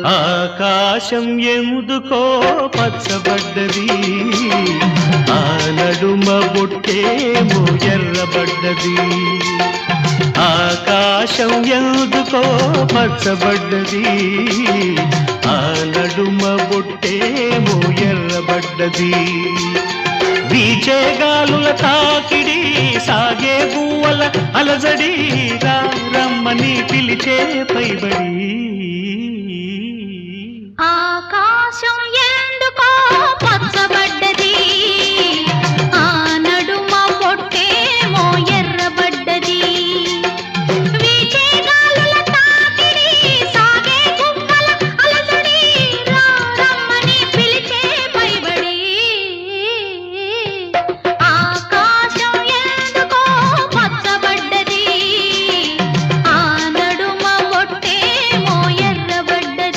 ఆకాశం ఎందుకో పచ్చబడ్డది, ఆ నడుమ బొట్టేమో ఎర్రబడ్డది. ఆకాశం ఎందుకో పచ్చబడ్డది, ఆ నడుమ బొట్టేమో ఎర్రబడ్డది. వీచే గాలుల తాకిడి, సాగే గువ్వల అలజడి, రమ్మని పిలిచే పైబడి